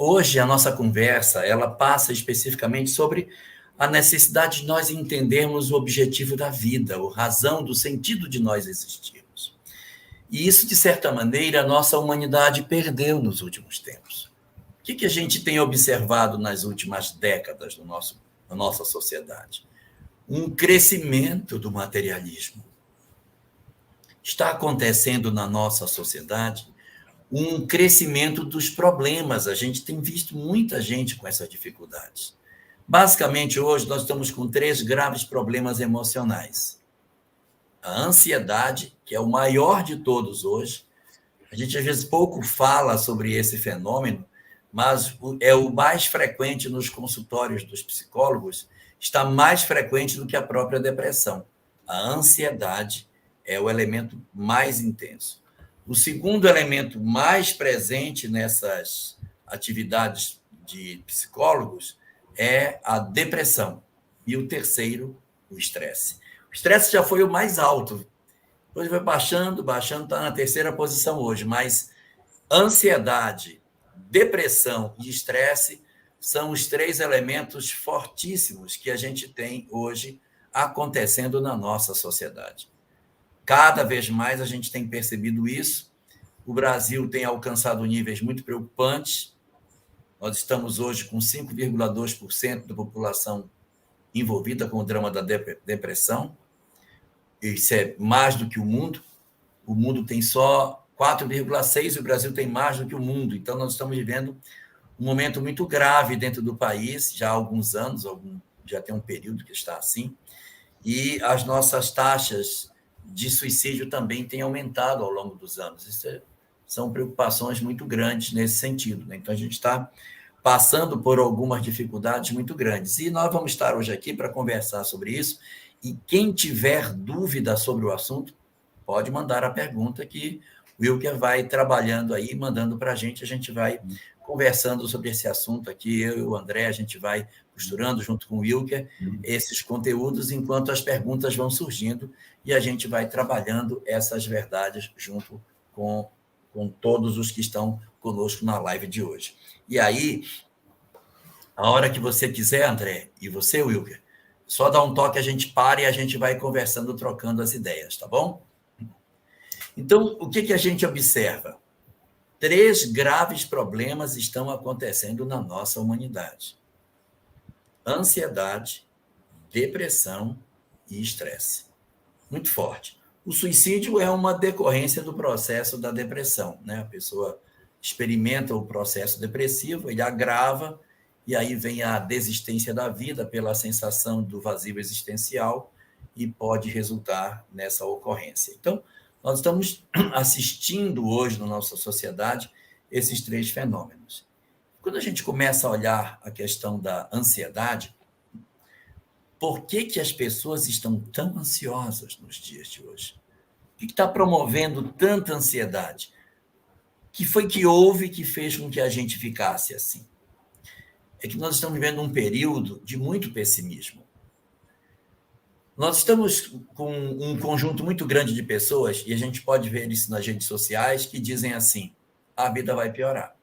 Hoje a nossa conversa, ela passa especificamente sobre a necessidade de nós entendermos o objetivo da vida, a razão do sentido de nós existirmos. E isso, de certa maneira, a nossa humanidade perdeu nos últimos tempos. O que a gente tem observado nas últimas décadas na nossa sociedade? Um crescimento do materialismo. Está acontecendo na nossa sociedade um crescimento dos problemas. A gente tem visto muita gente com essas dificuldades. Basicamente, hoje, nós estamos com 3 graves problemas emocionais. A ansiedade, que é o maior de todos hoje. A gente, às vezes, pouco fala sobre esse fenômeno, mas é o mais frequente nos consultórios dos psicólogos, está mais frequente do que a própria depressão. A ansiedade é o elemento mais intenso. O segundo elemento mais presente nessas atividades de psicólogos é a depressão. E o terceiro, o estresse. O estresse já foi o mais alto. Depois foi baixando, está na terceira posição hoje. Mas ansiedade, depressão e estresse são os 3 elementos fortíssimos que a gente tem hoje acontecendo na nossa sociedade. Cada vez mais a gente tem percebido isso. O Brasil tem alcançado níveis muito preocupantes. Nós estamos hoje com 5,2% da população envolvida com o drama da depressão. Isso é mais do que o mundo. O mundo tem só 4,6% e o Brasil tem mais do que o mundo. Então, nós estamos vivendo um momento muito grave dentro do país, já há alguns anos, já tem um período que está assim. E as nossas taxas de suicídio também têm aumentado ao longo dos anos. São preocupações muito grandes nesse sentido, né? Então, a gente está passando por algumas dificuldades muito grandes. E nós vamos estar hoje aqui para conversar sobre isso. E quem tiver dúvida sobre o assunto, pode mandar a pergunta que o Wilker vai trabalhando aí, mandando para a gente vai conversando sobre esse assunto aqui, eu e o André, a gente vai costurando junto com o Wilker esses conteúdos, enquanto as perguntas vão surgindo, e a gente vai trabalhando essas verdades junto com todos os que estão conosco na live de hoje. E aí, a hora que você quiser, André, e você, Wilker, só dá um toque, a gente para e a gente vai conversando, trocando as ideias, tá bom? Então, o que a gente observa? 3 graves problemas estão acontecendo na nossa humanidade: ansiedade, depressão e estresse. Muito forte. O suicídio é uma decorrência do processo da depressão, né? A pessoa experimenta o processo depressivo, ele agrava, e aí vem a desistência da vida pela sensação do vazio existencial e pode resultar nessa ocorrência. Então, nós estamos assistindo hoje na nossa sociedade esses 3 fenômenos. Quando a gente começa a olhar a questão da ansiedade, por que as pessoas estão tão ansiosas nos dias de hoje? O que está promovendo tanta ansiedade? O que foi que houve que fez com que a gente ficasse assim? É que nós estamos vivendo um período de muito pessimismo. Nós estamos com um conjunto muito grande de pessoas, e a gente pode ver isso nas redes sociais, que dizem assim: a vida vai piorar.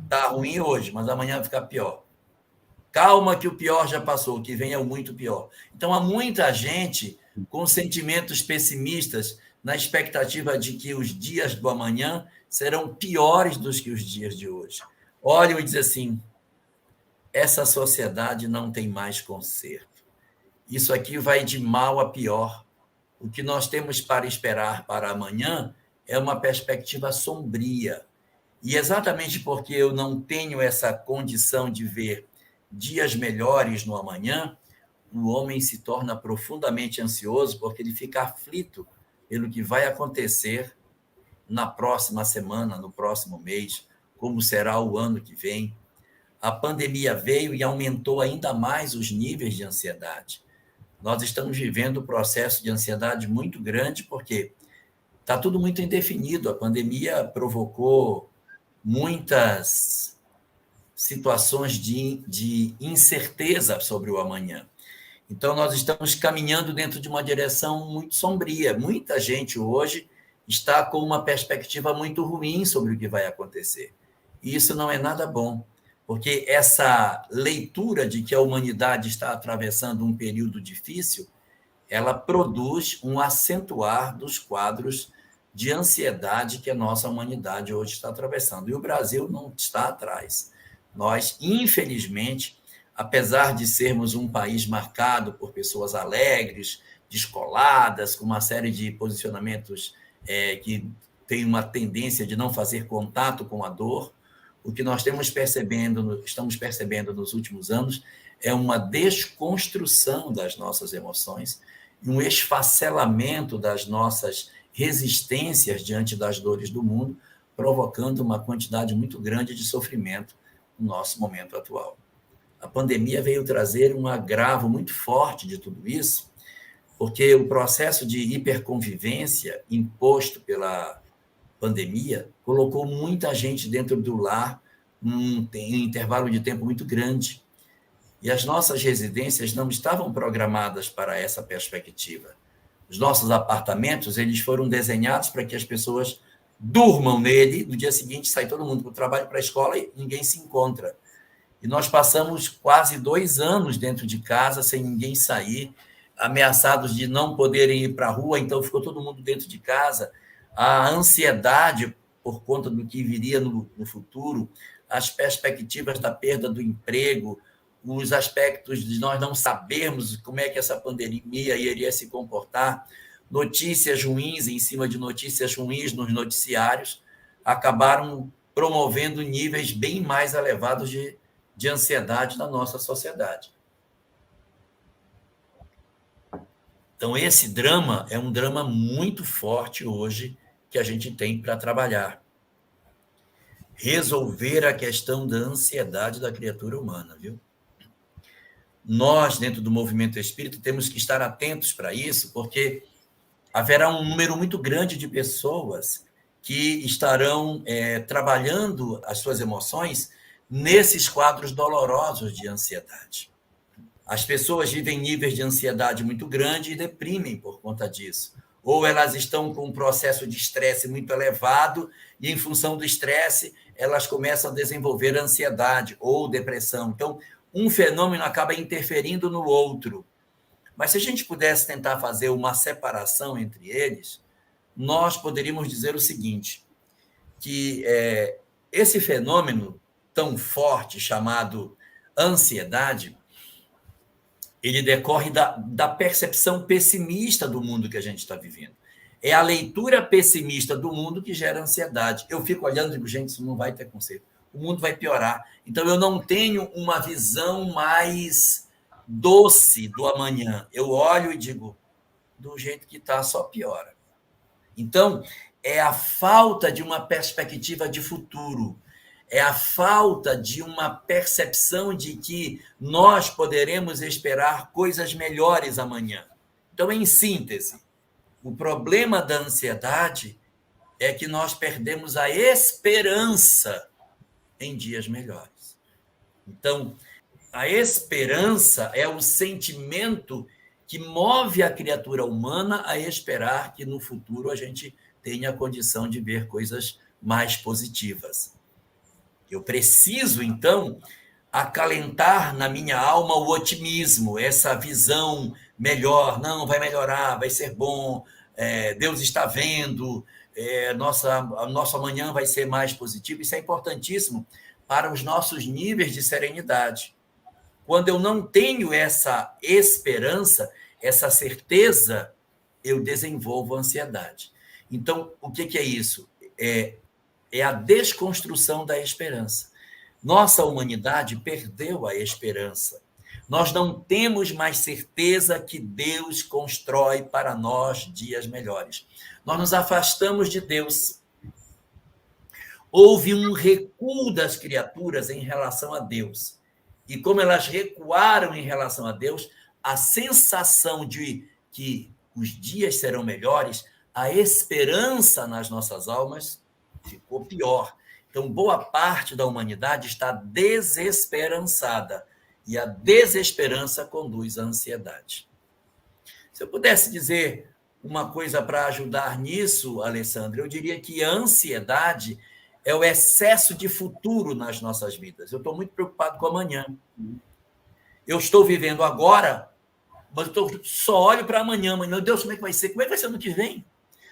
Está ruim hoje, mas amanhã vai ficar pior. Calma que o pior já passou, o que vem é o muito pior. Então, há muita gente com sentimentos pessimistas na expectativa de que os dias do amanhã serão piores do que os dias de hoje. Olham e dizem assim: essa sociedade não tem mais conserto. Isso aqui vai de mal a pior. O que nós temos para esperar para amanhã é uma perspectiva sombria. E exatamente porque eu não tenho essa condição de ver dias melhores no amanhã, o homem se torna profundamente ansioso, porque ele fica aflito pelo que vai acontecer na próxima semana, no próximo mês, como será o ano que vem. A pandemia veio e aumentou ainda mais os níveis de ansiedade. Nós estamos vivendo um processo de ansiedade muito grande, porque está tudo muito indefinido. A pandemia provocou muitas situações de incerteza sobre o amanhã. Então, nós estamos caminhando dentro de uma direção muito sombria. Muita gente hoje está com uma perspectiva muito ruim sobre o que vai acontecer. E isso não é nada bom. porque essa leitura de que a humanidade está atravessando um período difícil, ela produz um acentuar dos quadros de ansiedade que a nossa humanidade hoje está atravessando. E o Brasil não está atrás. Nós, infelizmente, apesar de sermos um país marcado por pessoas alegres, descoladas, com uma série de posicionamentos que têm uma tendência de não fazer contato com a dor, o que nós estamos percebendo nos últimos anos é uma desconstrução das nossas emoções, um esfacelamento das nossas resistências diante das dores do mundo, provocando uma quantidade muito grande de sofrimento no nosso momento atual. A pandemia veio trazer um agravo muito forte de tudo isso, porque o processo de hiperconvivência imposto pela pandemia colocou muita gente dentro do lar num intervalo de tempo muito grande. E as nossas residências não estavam programadas para essa perspectiva. Os nossos apartamentos, eles foram desenhados para que as pessoas durmam nele, no dia seguinte sai todo mundo para o trabalho, para a escola e ninguém se encontra. E nós passamos quase 2 anos dentro de casa, sem ninguém sair, ameaçados de não poderem ir para a rua, então ficou todo mundo dentro de casa. A ansiedade por conta do que viria no futuro, as perspectivas da perda do emprego, os aspectos de nós não sabermos como é que essa pandemia iria se comportar, notícias ruins em cima de notícias ruins nos noticiários, acabaram promovendo níveis bem mais elevados de ansiedade na nossa sociedade. Então, esse drama é um drama muito forte hoje que a gente tem para trabalhar. Resolver a questão da ansiedade da criatura humana, viu? Nós, dentro do movimento espírita, temos que estar atentos para isso, porque haverá um número muito grande de pessoas que estarão trabalhando as suas emoções nesses quadros dolorosos de ansiedade. As pessoas vivem níveis de ansiedade muito grande e deprimem por conta disso. Ou elas estão com um processo de estresse muito elevado e, em função do estresse, elas começam a desenvolver ansiedade ou depressão. Então, um fenômeno acaba interferindo no outro. Mas se a gente pudesse tentar fazer uma separação entre eles, nós poderíamos dizer o seguinte, que esse fenômeno tão forte chamado ansiedade, ele decorre da percepção pessimista do mundo que a gente está vivendo. É a leitura pessimista do mundo que gera ansiedade. Eu fico olhando e digo, gente, isso não vai ter conserto. O mundo vai piorar. Então, eu não tenho uma visão mais doce do amanhã. Eu olho e digo, do jeito que está, só piora. Então, é a falta de uma perspectiva de futuro. É a falta de uma percepção de que nós poderemos esperar coisas melhores amanhã. Então, em síntese, o problema da ansiedade é que nós perdemos a esperança em dias melhores. Então, a esperança é o sentimento que move a criatura humana a esperar que no futuro a gente tenha a condição de ver coisas mais positivas. Eu preciso, então, acalentar na minha alma o otimismo, essa visão melhor, não, vai melhorar, vai ser bom, Deus está vendo, nosso amanhã vai ser mais positivo. Isso é importantíssimo para os nossos níveis de serenidade. Quando eu não tenho essa esperança, essa certeza, eu desenvolvo ansiedade. Então, o que é isso? É a desconstrução da esperança. Nossa humanidade perdeu a esperança. Nós não temos mais certeza que Deus constrói para nós dias melhores. Nós nos afastamos de Deus. Houve um recuo das criaturas em relação a Deus. E como elas recuaram em relação a Deus, a sensação de que os dias serão melhores, a esperança nas nossas almas ficou pior. Então, boa parte da humanidade está desesperançada. E a desesperança conduz à ansiedade. Se eu pudesse dizer uma coisa para ajudar nisso, Alessandra, eu diria que a ansiedade é o excesso de futuro nas nossas vidas. Eu estou muito preocupado com amanhã. Eu estou vivendo agora, mas eu só olho para amanhã. Meu Deus, como é que vai ser? Como é que vai ser ano que vem?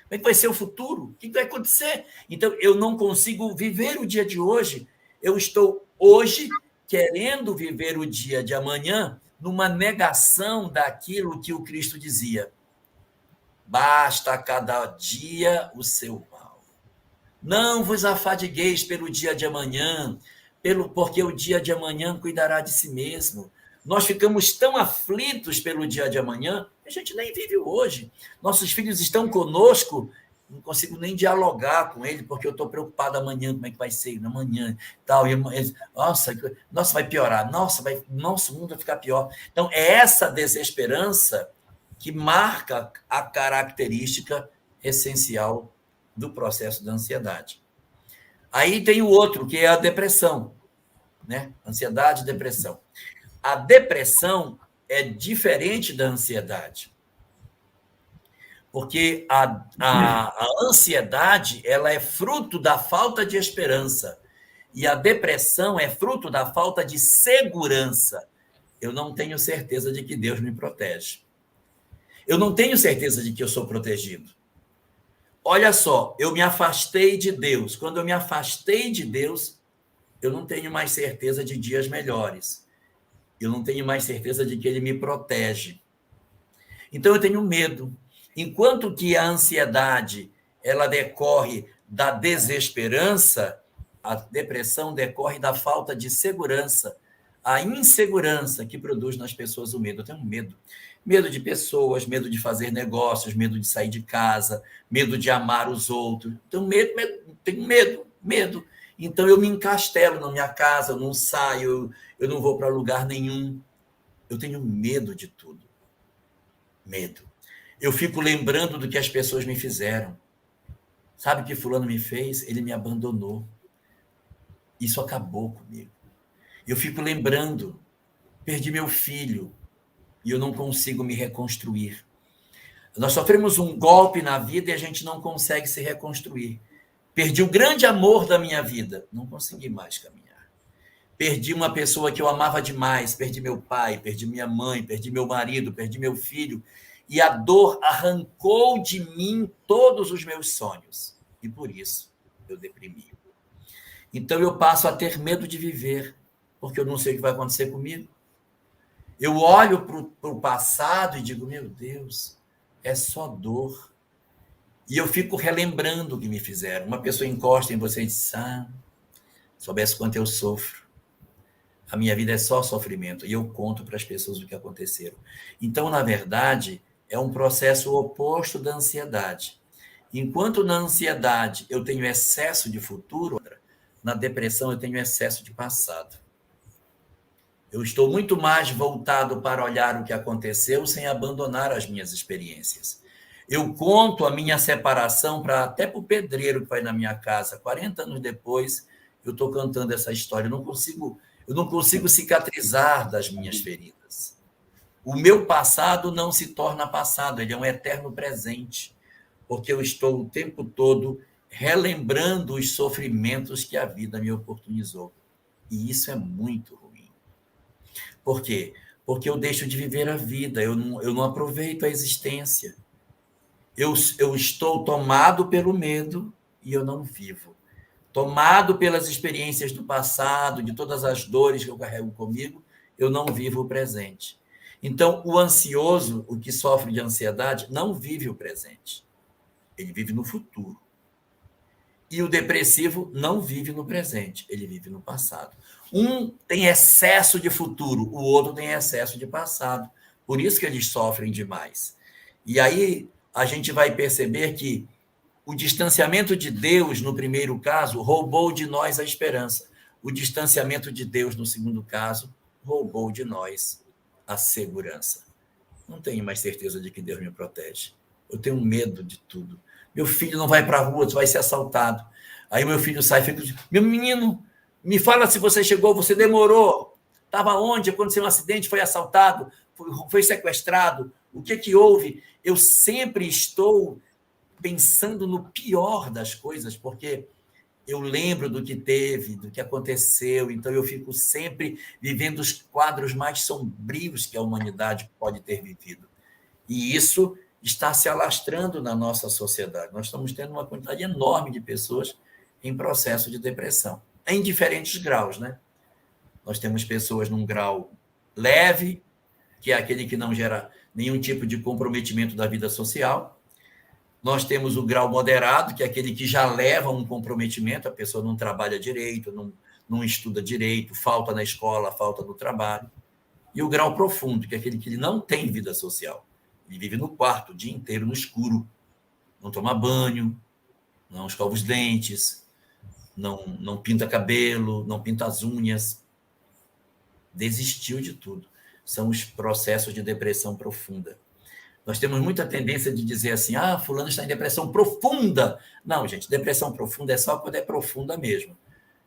Como é que vai ser o futuro? O que vai acontecer? Então, eu não consigo viver o dia de hoje. Eu estou hoje querendo viver o dia de amanhã numa negação daquilo que o Cristo dizia. Basta cada dia o seu mal. Não vos afadigueis pelo dia de amanhã, porque o dia de amanhã cuidará de si mesmo. Nós ficamos tão aflitos pelo dia de amanhã, a gente nem vive hoje. Nossos filhos estão conosco, não consigo nem dialogar com ele, porque eu estou preocupado amanhã, como é que vai ser amanhã, tal. E, nossa, vai piorar, nosso mundo vai ficar pior. Então, é essa desesperança que marca a característica essencial do processo da ansiedade. Aí tem o outro, que é a depressão, né? Ansiedade e depressão. A depressão é diferente da ansiedade, porque a ansiedade ela é fruto da falta de esperança e a depressão é fruto da falta de segurança. Eu não tenho certeza de que Deus me protege. Eu não tenho certeza de que eu sou protegido. Olha só, eu me afastei de Deus. Quando eu me afastei de Deus, eu não tenho mais certeza de dias melhores. Eu não tenho mais certeza de que Ele me protege. Então, eu tenho medo. Enquanto que a ansiedade ela decorre da desesperança, a depressão decorre da falta de segurança, a insegurança que produz nas pessoas o medo. Eu tenho medo. Medo de pessoas, medo de fazer negócios, medo de sair de casa, medo de amar os outros. Tenho medo. Então, eu me encastelo na minha casa, eu não saio, eu não vou para lugar nenhum. Eu tenho medo de tudo. Medo. Eu fico lembrando do que as pessoas me fizeram. Sabe o que fulano me fez? Ele me abandonou. Isso acabou comigo. Eu fico lembrando, perdi meu filho e eu não consigo me reconstruir. Nós sofremos um golpe na vida e a gente não consegue se reconstruir. Perdi o grande amor da minha vida, não consegui mais caminhar. Perdi uma pessoa que eu amava demais, perdi meu pai, perdi minha mãe, perdi meu marido, perdi meu filho, e a dor arrancou de mim todos os meus sonhos. E por isso eu deprimi. Então eu passo a ter medo de viver, porque eu não sei o que vai acontecer comigo. Eu olho para o passado e digo, meu Deus, é só dor. E eu fico relembrando o que me fizeram. Uma pessoa encosta em você e diz, soubesse quanto eu sofro. A minha vida é só sofrimento. E eu conto para as pessoas o que aconteceram. Então, na verdade, é um processo oposto da ansiedade. Enquanto na ansiedade eu tenho excesso de futuro, na depressão eu tenho excesso de passado. Eu estou muito mais voltado para olhar o que aconteceu sem abandonar as minhas experiências. Eu conto a minha separação até para o pedreiro que vai na minha casa. 40 anos depois, eu estou cantando essa história. Eu não consigo cicatrizar das minhas feridas. O meu passado não se torna passado, ele é um eterno presente, porque eu estou o tempo todo relembrando os sofrimentos que a vida me oportunizou. E isso é muito ruim. Por quê? Porque eu deixo de viver a vida, eu não aproveito a existência. Eu estou tomado pelo medo e eu não vivo. Tomado pelas experiências do passado, de todas as dores que eu carrego comigo, eu não vivo o presente. Então, o ansioso, o que sofre de ansiedade, não vive o presente. Ele vive no futuro. E o depressivo não vive no presente, ele vive no passado. Um tem excesso de futuro, o outro tem excesso de passado. Por isso que eles sofrem demais. E aí a gente vai perceber que o distanciamento de Deus, no primeiro caso, roubou de nós a esperança. O distanciamento de Deus, no segundo caso, roubou de nós a segurança. Não tenho mais certeza de que Deus me protege. Eu tenho medo de tudo. Meu filho não vai para a rua, vai ser assaltado. Aí meu filho sai e fica, meu menino, me fala se você chegou, você demorou. Estava onde? Aconteceu um acidente, foi assaltado, foi sequestrado. O que houve? Eu sempre estou pensando no pior das coisas, porque eu lembro do que teve, do que aconteceu, então eu fico sempre vivendo os quadros mais sombrios que a humanidade pode ter vivido. E isso está se alastrando na nossa sociedade. Nós estamos tendo uma quantidade enorme de pessoas em processo de depressão, em diferentes graus, né? Nós temos pessoas num grau leve, que é aquele que não gera nenhum tipo de comprometimento da vida social. Nós temos o grau moderado, que é aquele que já leva um comprometimento, a pessoa não trabalha direito, não estuda direito, falta na escola, falta no trabalho. E o grau profundo, que é aquele que não tem vida social. Ele vive no quarto o dia inteiro, no escuro, não toma banho, não escova os dentes, não pinta cabelo, não pinta as unhas. Desistiu de tudo. São os processos de depressão profunda. Nós temos muita tendência de dizer assim, fulano está em depressão profunda. Não, gente, depressão profunda é só quando é profunda mesmo.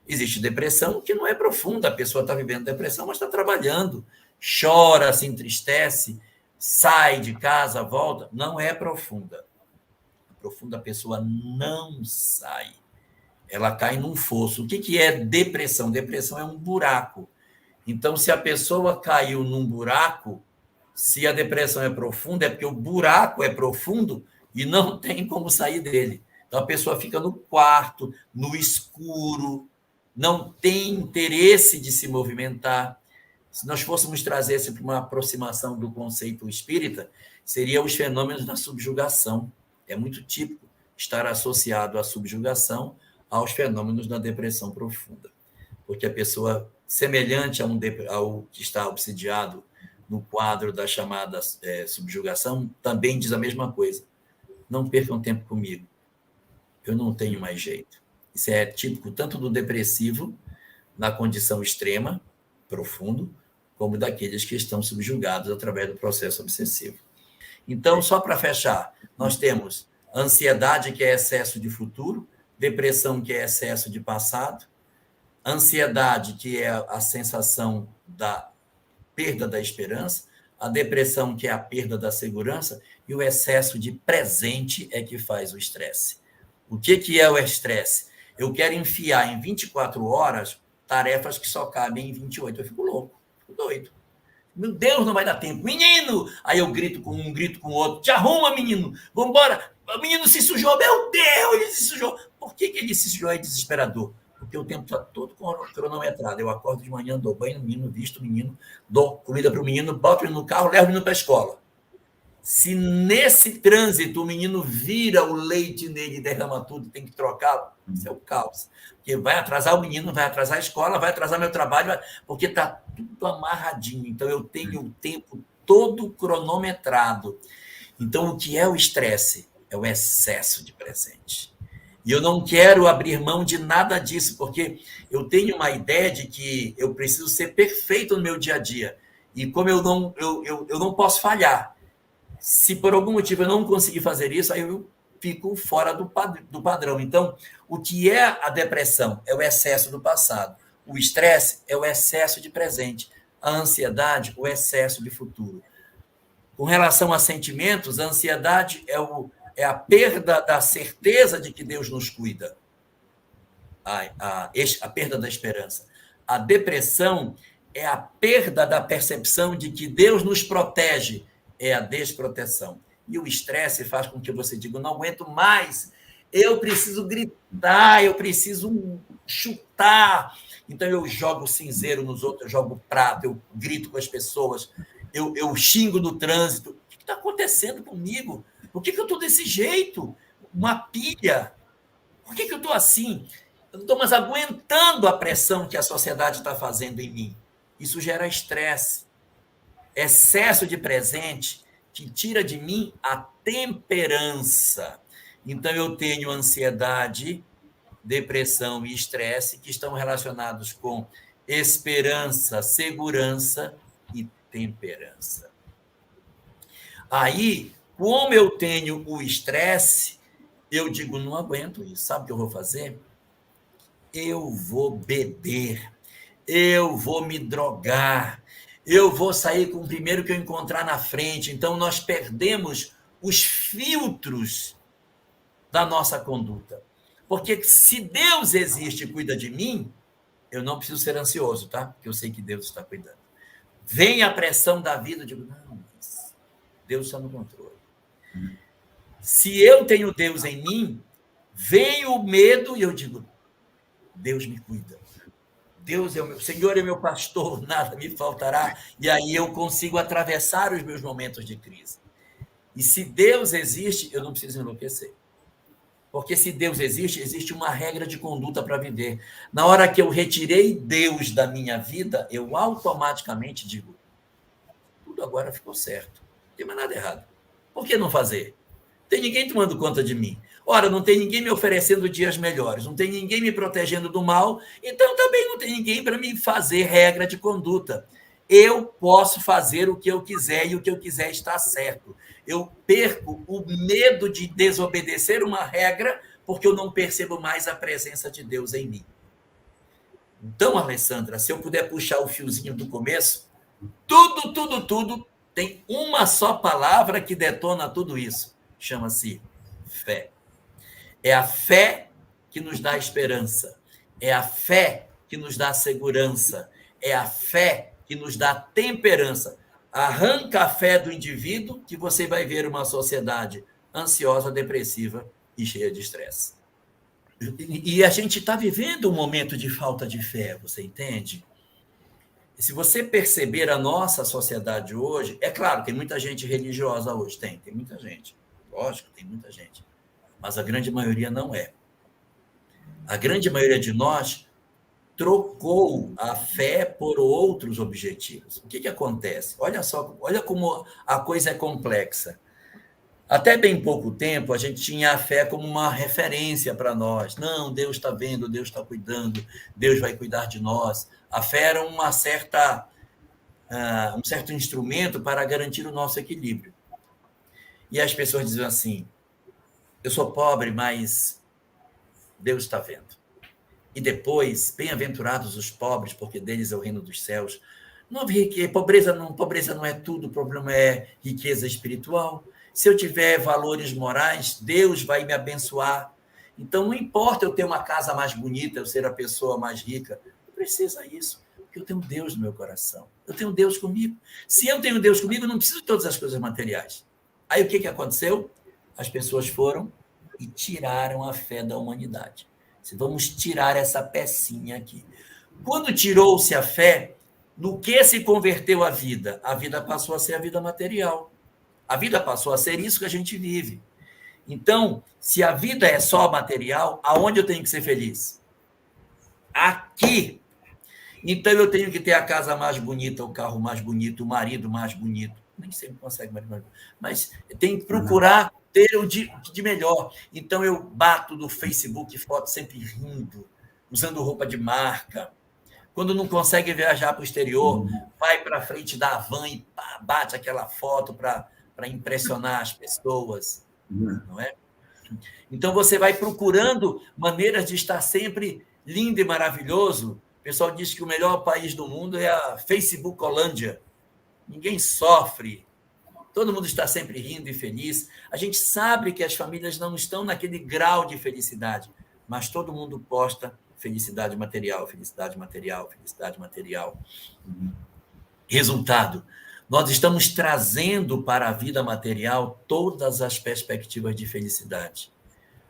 Existe depressão que não é profunda, a pessoa está vivendo depressão, mas está trabalhando, chora, se entristece, sai de casa, volta, não é profunda. A profunda pessoa não sai. Ela cai num fosso. O que é depressão? Depressão é um buraco. Então, se a pessoa caiu num buraco, se a depressão é profunda, é porque o buraco é profundo e não tem como sair dele. Então, a pessoa fica no quarto, no escuro, não tem interesse de se movimentar. Se nós fôssemos trazer isso para uma aproximação do conceito espírita, seriam os fenômenos da subjugação. É muito típico estar associado à subjugação aos fenômenos da depressão profunda. Porque a pessoa, semelhante ao que está obsidiado no quadro da chamada subjugação, também diz a mesma coisa. Não percam tempo comigo. Eu não tenho mais jeito. Isso é típico tanto do depressivo, na condição extrema, profundo, como daqueles que estão subjugados através do processo obsessivo. Então, só para fechar, nós temos ansiedade, que é excesso de futuro, depressão, que é excesso de passado, ansiedade, que é a sensação da perda da esperança, a depressão, que é a perda da segurança, e o excesso de presente é que faz o estresse. O que é o estresse? Eu quero enfiar em 24 horas tarefas que só cabem em 28. Eu fico louco, fico doido. Meu Deus, não vai dar tempo. Menino! Aí eu grito com um, grito com o outro. Te arruma, menino! Vambora! O menino se sujou. Meu Deus, ele se sujou. Por que ele se sujou? É desesperador. Porque o tempo está todo cronometrado. Eu acordo de manhã, dou banho no menino, visto o menino, dou comida para o menino, boto ele no carro, levo o menino para a escola. Se nesse trânsito o menino vira o leite nele e derrama tudo, tem que trocá-lo, isso é o caos. Porque vai atrasar o menino, vai atrasar a escola, vai atrasar meu trabalho, porque está tudo amarradinho. Então, eu tenho o tempo todo cronometrado. Então, o que é o estresse? É o excesso de presente. E eu não quero abrir mão de nada disso, porque eu tenho uma ideia de que eu preciso ser perfeito no meu dia a dia. E como eu não posso falhar. Se por algum motivo eu não conseguir fazer isso, aí eu fico fora do padrão. Então, o que é a depressão? É o excesso do passado. O estresse é o excesso de presente. A ansiedade, o excesso de futuro. Com relação a sentimentos, a ansiedade é a perda da certeza de que Deus nos cuida. A perda da esperança. A depressão é a perda da percepção de que Deus nos protege. É a desproteção. E o estresse faz com que você diga, não aguento mais, eu preciso gritar, eu preciso chutar. Então, eu jogo cinzeiro nos outros, eu jogo prato, eu grito com as pessoas, eu xingo no trânsito. O que está acontecendo comigo? Por que eu estou desse jeito? Uma pilha. Por que eu estou assim? Eu não estou mais aguentando a pressão que a sociedade está fazendo em mim. Isso gera estresse. Excesso de presente que tira de mim a temperança. Então, eu tenho ansiedade, depressão e estresse que estão relacionados com esperança, segurança e temperança. Aí, como eu tenho o estresse, eu digo, não aguento isso. Sabe o que eu vou fazer? Eu vou beber, eu vou me drogar, eu vou sair com o primeiro que eu encontrar na frente. Então, nós perdemos os filtros da nossa conduta. Porque se Deus existe e cuida de mim, eu não preciso ser ansioso, tá? Porque eu sei que Deus está cuidando. Vem a pressão da vida, eu digo, não, mas Deus está no controle. Se eu tenho Deus em mim, vem o medo e eu digo, Deus me cuida. Deus é o meu Senhor, é meu pastor, nada me faltará. E aí eu consigo atravessar os meus momentos de crise. E se Deus existe, eu não preciso enlouquecer. Porque se Deus existe, existe uma regra de conduta para viver. Na hora que eu retirei Deus da minha vida, eu automaticamente digo, tudo agora ficou certo. Não tem mais nada errado. Por que não fazer? Não tem ninguém tomando conta de mim. Ora, não tem ninguém me oferecendo dias melhores, não tem ninguém me protegendo do mal, então também não tem ninguém para me fazer regra de conduta. Eu posso fazer o que eu quiser e o que eu quiser está certo. Eu perco o medo de desobedecer uma regra porque eu não percebo mais a presença de Deus em mim. Então, Alessandra, se eu puder puxar o fiozinho do começo, tudo tem uma só palavra que detona tudo isso. Chama-se fé. É a fé que nos dá esperança. É a fé que nos dá segurança. É a fé que nos dá temperança. Arranca a fé do indivíduo que você vai ver uma sociedade ansiosa, depressiva e cheia de estresse. E a gente está vivendo um momento de falta de fé, você entende? E se você perceber a nossa sociedade hoje, é claro, tem muita gente religiosa hoje, tem muita gente. Lógico, tem muita gente. Mas a grande maioria não é. A grande maioria de nós trocou a fé por outros objetivos. O que acontece? Olha só, olha como a coisa é complexa. Até bem pouco tempo, a gente tinha a fé como uma referência para nós. Não, Deus está vendo, Deus está cuidando, Deus vai cuidar de nós. A fé era um certo instrumento para garantir o nosso equilíbrio. E as pessoas diziam assim, eu sou pobre, mas Deus está vendo. E depois, bem-aventurados os pobres, porque deles é o reino dos céus. Não, pobreza não é tudo, o problema é riqueza espiritual. Se eu tiver valores morais, Deus vai me abençoar. Então, não importa eu ter uma casa mais bonita, eu ser a pessoa mais rica. Não precisa isso, porque eu tenho Deus no meu coração. Eu tenho Deus comigo. Se eu tenho Deus comigo, eu não preciso de todas as coisas materiais. Aí, o que aconteceu? As pessoas foram e tiraram a fé da humanidade. Vamos tirar essa pecinha aqui. Quando tirou-se a fé, no que se converteu a vida? A vida passou a ser a vida material. A vida passou a ser isso que a gente vive. Então, se a vida é só material, aonde eu tenho que ser feliz? Aqui. Então, eu tenho que ter a casa mais bonita, o carro mais bonito, o marido mais bonito. Nem sempre consegue marido mais bonito. Mas tem que procurar ter o de melhor. Então, eu bato no Facebook foto sempre rindo, usando roupa de marca. Quando não consegue viajar para o exterior, vai para frente da van e bate aquela foto para impressionar as pessoas. Não é? Então, você vai procurando maneiras de estar sempre lindo e maravilhoso. O pessoal diz que o melhor país do mundo é a Facebookolândia. Ninguém sofre. Todo mundo está sempre rindo e feliz. A gente sabe que as famílias não estão naquele grau de felicidade, mas todo mundo posta felicidade material, felicidade material, felicidade material. Resultado, nós estamos trazendo para a vida material todas as perspectivas de felicidade.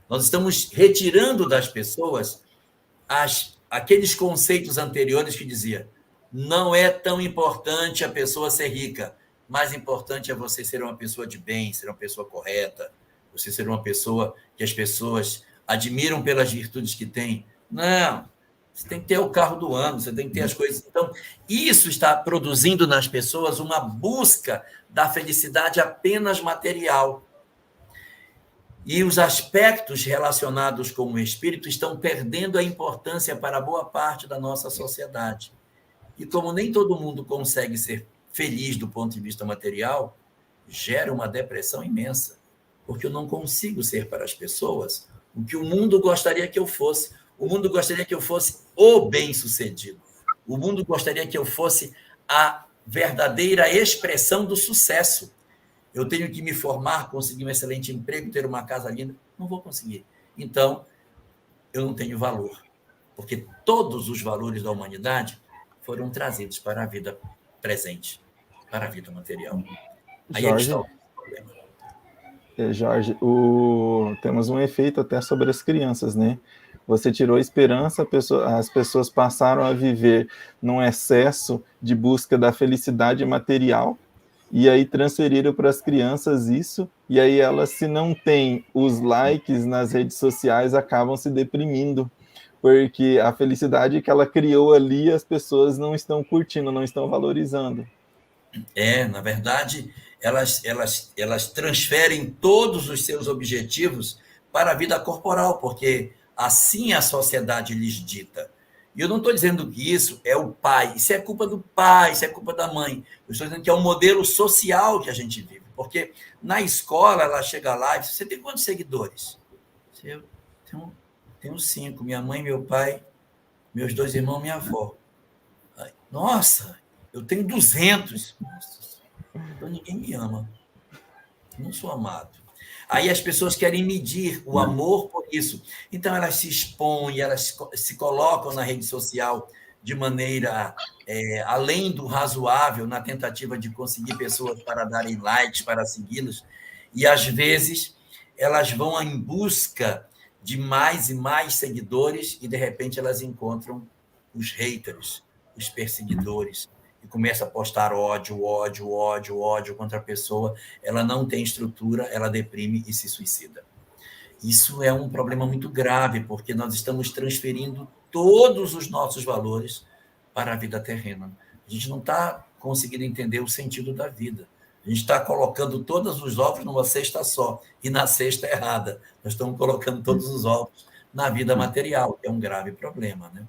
Nós estamos retirando das pessoas aqueles conceitos anteriores que dizia não é tão importante a pessoa ser rica, mais importante é você ser uma pessoa de bem, ser uma pessoa correta, você ser uma pessoa que as pessoas admiram pelas virtudes que tem. Não, você tem que ter o carro do ano, você tem que ter as coisas. Então, isso está produzindo nas pessoas uma busca da felicidade apenas material. E os aspectos relacionados com o espírito estão perdendo a importância para boa parte da nossa sociedade. E como nem todo mundo consegue ser feliz do ponto de vista material, gera uma depressão imensa, porque eu não consigo ser para as pessoas o que o mundo gostaria que eu fosse. O mundo gostaria que eu fosse o bem-sucedido. O mundo gostaria que eu fosse a verdadeira expressão do sucesso. Eu tenho que me formar, conseguir um excelente emprego, ter uma casa linda. Não vou conseguir. Então, eu não tenho valor, porque todos os valores da humanidade foram trazidos para a vida presente, para a vida material. Aí é que está Jorge, o problema. Jorge, temos um efeito até sobre as crianças, né? Você tirou a esperança, as pessoas passaram a viver num excesso de busca da felicidade material, e aí transferiram para as crianças isso, e aí elas, se não têm os likes nas redes sociais, acabam se deprimindo, porque a felicidade que ela criou ali, as pessoas não estão curtindo, não estão valorizando. Na verdade, elas transferem todos os seus objetivos para a vida corporal, porque assim a sociedade lhes dita. E eu não estou dizendo que isso é o pai, isso é culpa do pai, isso é culpa da mãe. Eu estou dizendo que é um modelo social que a gente vive. Porque na escola ela chega lá e diz: você tem quantos seguidores? Eu tenho 5, minha mãe, meu pai, meus 2 irmãos, minha avó. Nossa, eu tenho 200. Nossa, então ninguém me ama. Não sou amado. Aí as pessoas querem medir o amor por isso. Então elas se expõem, elas se colocam na rede social de maneira além do razoável, na tentativa de conseguir pessoas para darem likes, para segui-los. E às vezes elas vão em busca de mais e mais seguidores e de repente elas encontram os haters, os perseguidores, e começa a postar ódio, ódio, ódio, ódio contra a pessoa, ela não tem estrutura, ela deprime e se suicida. Isso é um problema muito grave, porque nós estamos transferindo todos os nossos valores para a vida terrena. A gente não está conseguindo entender o sentido da vida. A gente está colocando todos os ovos numa cesta só, e na cesta errada. Nós estamos colocando todos os ovos na vida material, que é um grave problema, né?